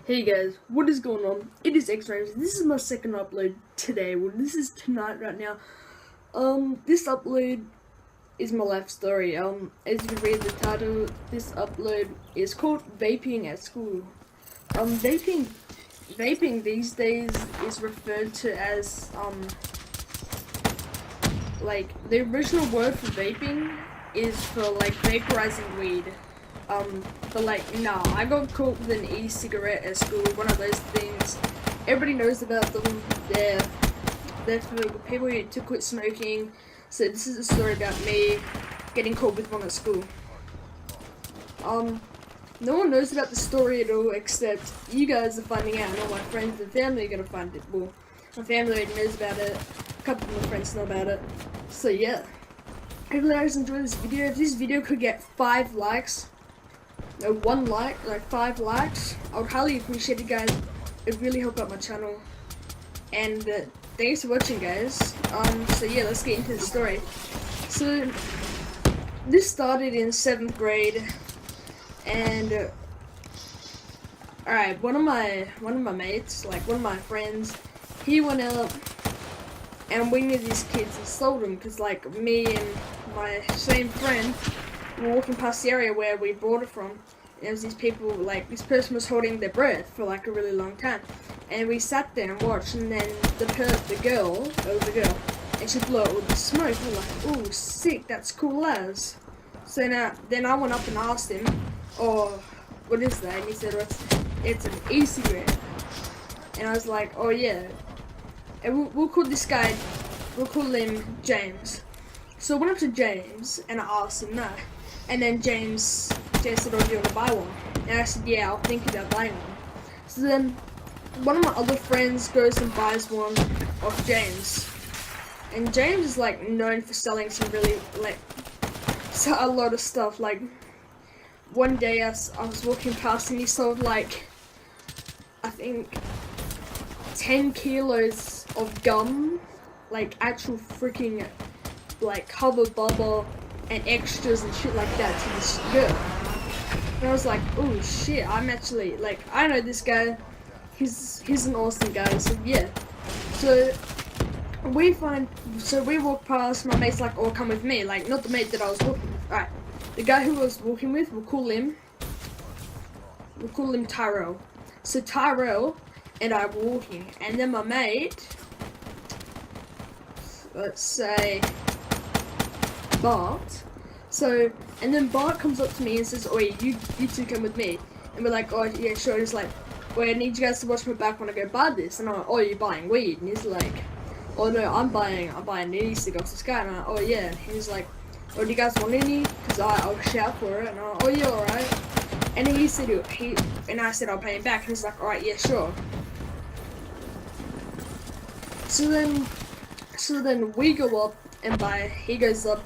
Hey guys, what is going on? It is X-Rays. This is my second upload today. Well, this is tonight right now. This upload is my life story. As you can read the title, this upload is called Vaping at School. Vaping these days is referred to as, like, the original word for vaping is for, like, vaporizing weed. But like, nah, I got caught with an e-cigarette at school, one of those things. Everybody knows about them. They're for people to quit smoking. So this is a story about me getting caught with one at school. No one knows about the story at all except you guys are finding out, and all my friends and family are gonna find it. Well, my family already knows about it. A couple of my friends know about it. So yeah. Hopefully you guys enjoy this video. If this video could get 5 likes, no, 1 like, like 5 likes, I would highly appreciate it, guys. It really help out my channel. And thanks for watching, guys. So yeah, let's get into the story. So this started in 7th grade, and alright, one of my mates, like one of my friends, he went out and we knew these kids and sold them, because like me and my same friend were walking past the area where we bought it from, and there was these people, like this person was holding their breath for like a really long time, and we sat there and watched, and then the girl, and she blew out with the smoke. We're like, ooh, sick, that's cool as. So then I went up and asked him, oh, what is that? And he said, it's an e-cigarette. And I was like, oh yeah. And we'll call this guy, we'll call him James. So I went up to James and I asked him that. And then James said, oh, do you want to buy one? And I said, yeah, I'll think about buying one. So then one of my other friends goes and buys one of James. And James is like known for selling some really, like, a lot of stuff. Like, one day I was walking past and he sold like, I think 10 kilos of gum, like actual freaking like Hubba Bubba and extras and shit like that to this girl. And I was like, oh shit, I'm actually, like, I know this guy, he's an awesome guy. So yeah, so we walk past, my mate's like, oh, come with me, like, not the mate that I was walking with, alright, the guy who I was walking with, we'll call him Tyrell. So Tyrell and I were walking, and then my mate, let's say Bart. So, and then Bart comes up to me and says, oh, you two come with me. And we're like, oh yeah, sure. He's like, wait, I need you guys to watch my back when I go buy this. And I'm like, oh, you're buying weed? And he's like, oh no, I'm buying e-cig off this guy. And I'm like, oh yeah. And he's like, oh, do you guys want any? Because I'll shout for it. And I'm like, oh yeah, alright. And he said, and I said, I'll pay him back. And he's like, alright, yeah, sure. So then we go up and buy, he goes up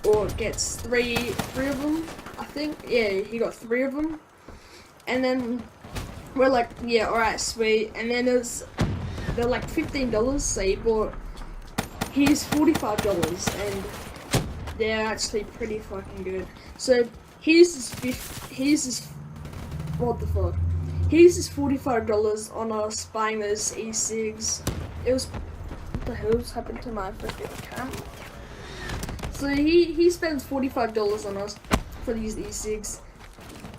or gets three of them, I think. Yeah, he got 3 of them. And then we're like, yeah, alright, sweet. And then they're like $15, so he bought, he's $45, and they're actually pretty fucking good. So he's what the fuck? He's just $45 on us buying those e-cigs. It was, what the hell's happened to my freaking camera? So he spends $45 on us for these e-cigs.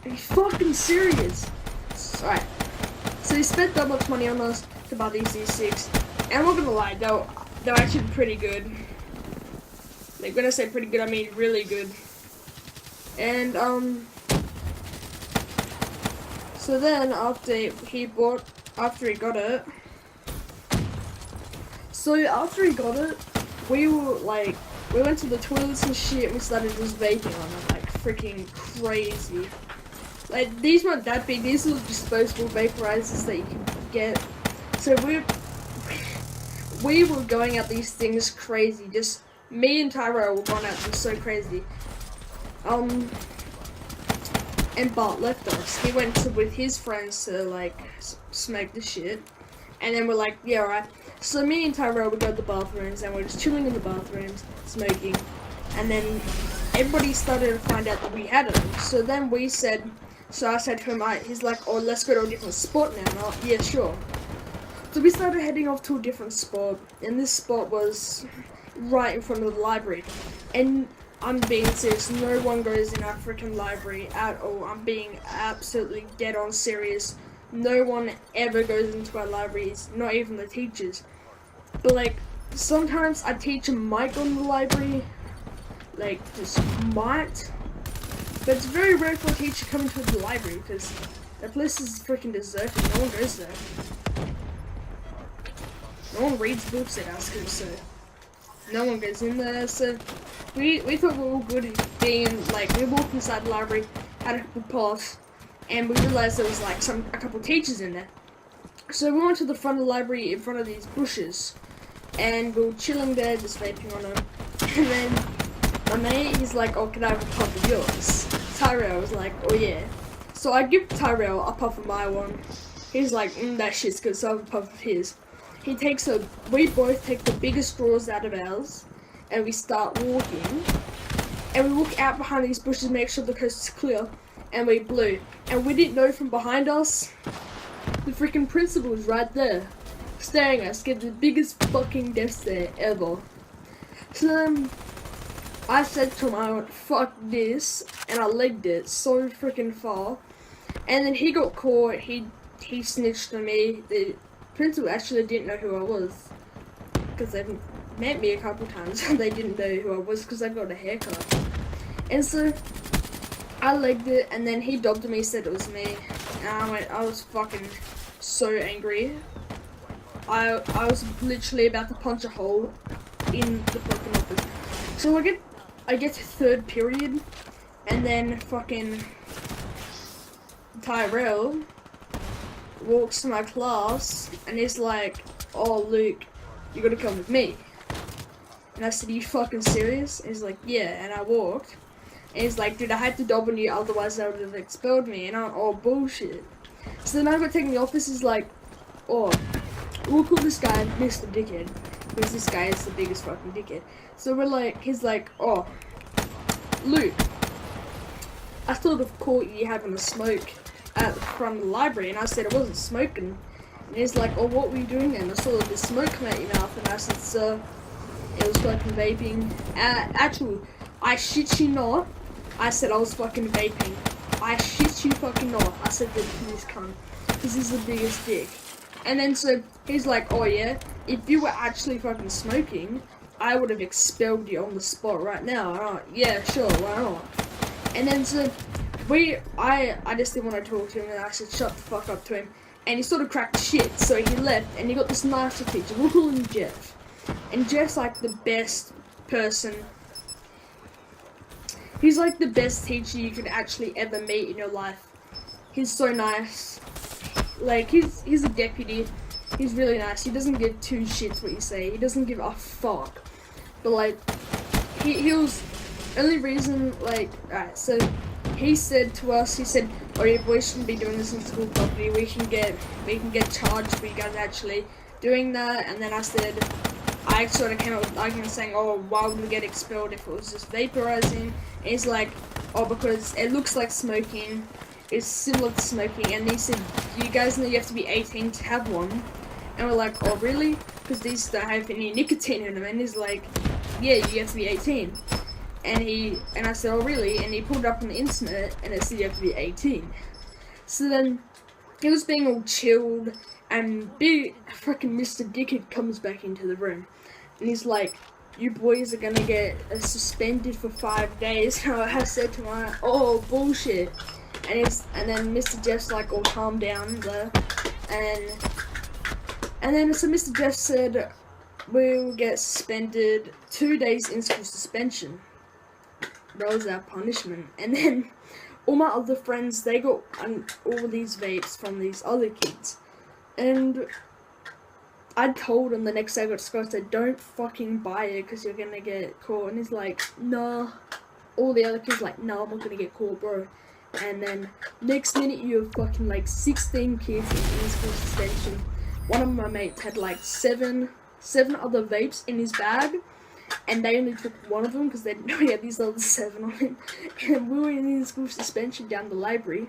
Are you fucking serious? Alright. So he spent that much money on us to buy these e-cigs. And I'm not gonna lie, they're actually pretty good. Like, when I say pretty good, I mean really good. And so then after he got it, we went to the toilets and shit, and we started just vaping on it, like freaking crazy. Like, these weren't that big, these were disposable vaporizers that you can get. So we were going at these things crazy, just me and Tyro were going at them so crazy. And Bart left us. He went with his friends to like smoke the shit, and then we're like, yeah, alright. So me and Tyrell would go to the bathrooms, and we're just chilling in the bathrooms, smoking, and then everybody started to find out that we had them. So then we said, So I said to him, he's like, oh, let's go to a different spot now. And yeah, sure. So we started heading off to a different spot, and this spot was right in front of the library. And I'm being serious, no one goes in our freaking library at all. I'm being absolutely dead on serious. No one ever goes into our libraries, not even the teachers. But like, sometimes a teacher might go in the library, like just might. But it's very rare for a teacher to come into the library because that place is freaking deserted. No one goes there. No one reads books at our school, so no one goes in there. So we thought we were all good at being like, we walked inside the library, had a couple puffs, and we realized there was like a couple teachers in there. So we went to the front of the library in front of these bushes, and we were chilling there, just vaping on them. And then my mate, he's like, oh, can I have a puff of yours? Tyrell was like, oh yeah. So I give Tyrell a puff of my one. He's like, that shit's good, so I have a puff of his. We both take the biggest straws out of ours, and we start walking. And we walk out behind these bushes, make sure the coast is clear, and we blew. And we didn't know from behind us, the freaking principal was right there, staring at us, get the biggest fucking death stare ever. So I said to him, I went, fuck this, and I legged it so freaking far. And then he got caught, he snitched on me. The principal actually didn't know who I was, because they've met me a couple times, and they didn't know who I was because I got a haircut. And so I legged it, and then he dobbed me, said it was me, and I was fucking so angry. I was literally about to punch a hole in the fucking office. So I get to third period, and then fucking Tyrell walks to my class, and he's like, oh, Luke, you gotta come with me. And I said, are you fucking serious? And he's like, yeah. And I walked, and he's like, dude, I had to dob on you, otherwise they would have expelled me. And I'm, oh, bullshit. So then I got taken to the office. He's like, oh, we'll call this guy Mr. Dickhead, because this guy is the biggest fucking dickhead. So he's like, oh, Luke, I sort of caught you having a smoke at the front of the library. And I said, I wasn't smoking. And he's like, oh, what were you doing then? I saw the smoke come out your mouth. And I said, sir, it was fucking vaping. Actually, I shit you not, I said I was fucking vaping. I shit you fucking not, I said that to this cunt, because he's the biggest dick. And then so he's like, oh yeah, if you were actually fucking smoking, I would have expelled you on the spot right now. And I'm like, yeah, sure, why not? And then so I just didn't want to talk to him, and I said shut the fuck up to him. And he sort of cracked shit, so he left, and he got this nicer teacher. We'll call him Jeff. And Jeff's like the best person. He's like the best teacher you could actually ever meet in your life. He's so nice. Like, he's a deputy. He's really nice. He doesn't give two shits what you say. He doesn't give a fuck. But like, he was only reason, like, alright, so he said to us, he said, oh, you boys shouldn't be doing this in school property. We can get charged for you guys actually doing that. And then I said, I sort of came up with an argument saying, oh, why would we get expelled if it was just vaporizing? And he's like, oh, because it looks like smoking. It's similar to smoking. And he said, do you guys know you have to be 18 to have one? And we're like, oh, really? Because these don't have any nicotine in them. And he's like, yeah, you have to be 18. And I said, oh, really? And he pulled it up on the internet, and it said you have to be 18. So then he was being all chilled, and big freaking Mr. Dickhead comes back into the room. And he's like, you boys are gonna get suspended for 5 days. And I said to him, oh, bullshit. And then Mr. Jeff's like, oh, calm down there. And then so Mr. Jeff said, we'll get suspended 2 days in school suspension. That was our punishment. And then all my other friends, they got all these vapes from these other kids. And I told him the next day I got to school, I said, don't fucking buy it because you're going to get caught. And he's like, nah. All the other kids like, nah, I'm not going to get caught, bro. And then next minute you have fucking like 16 kids in school suspension. One of my mates had like seven other vapes in his bag. And they only took one of them because they didn't know he had these other 7 on him. And we were in school suspension down the library.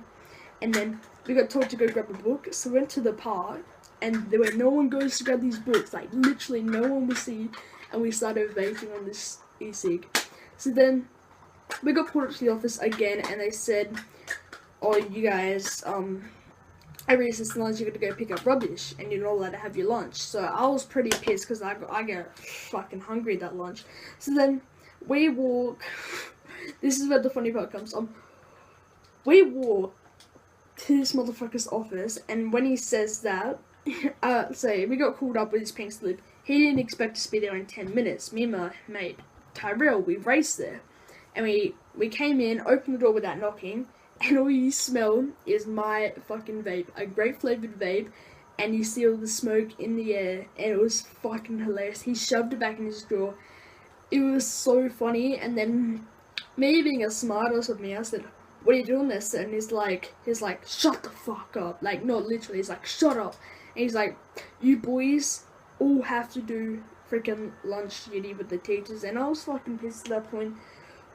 and then we got told to go grab a book, so we went to the park, and there were no one goes to grab these books, like literally no one was seen, and we started vaping on this e-cig. So then we got pulled up to the office again, and they said, oh, you guys, every recess lunch you're gonna go pick up rubbish, and you're not allowed to have your lunch. So I was pretty pissed, because I get fucking hungry at that lunch. So then we walk, this is where the funny part comes from, we walk to this motherfucker's office, and when he says that, so we got called up with his pink slip. He didn't expect us to be there in 10 minutes. Me and my mate Tyrell, we raced there, and we came in, opened the door without knocking, and all you smell is my fucking vape, a grape flavored vape, and you see all the smoke in the air, and it was fucking hilarious. He shoved it back in his drawer. It was so funny, and then me being a smart ass of me, I said, what are you doing this? And he's like, shut the fuck up. Like, not literally, he's like, shut up. And he's like, you boys all have to do freaking lunch duty with the teachers. And I was fucking pissed at that point,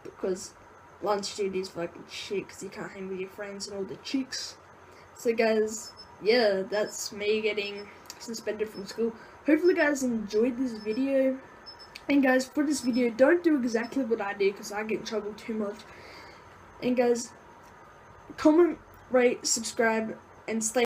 because lunch duty is fucking shit, because you can't hang with your friends and all the chicks. So guys, yeah, that's me getting suspended from school. Hopefully guys enjoyed this video. And guys, for this video, don't do exactly what I did, because I get in trouble too much. And guys, comment, rate, subscribe, and stay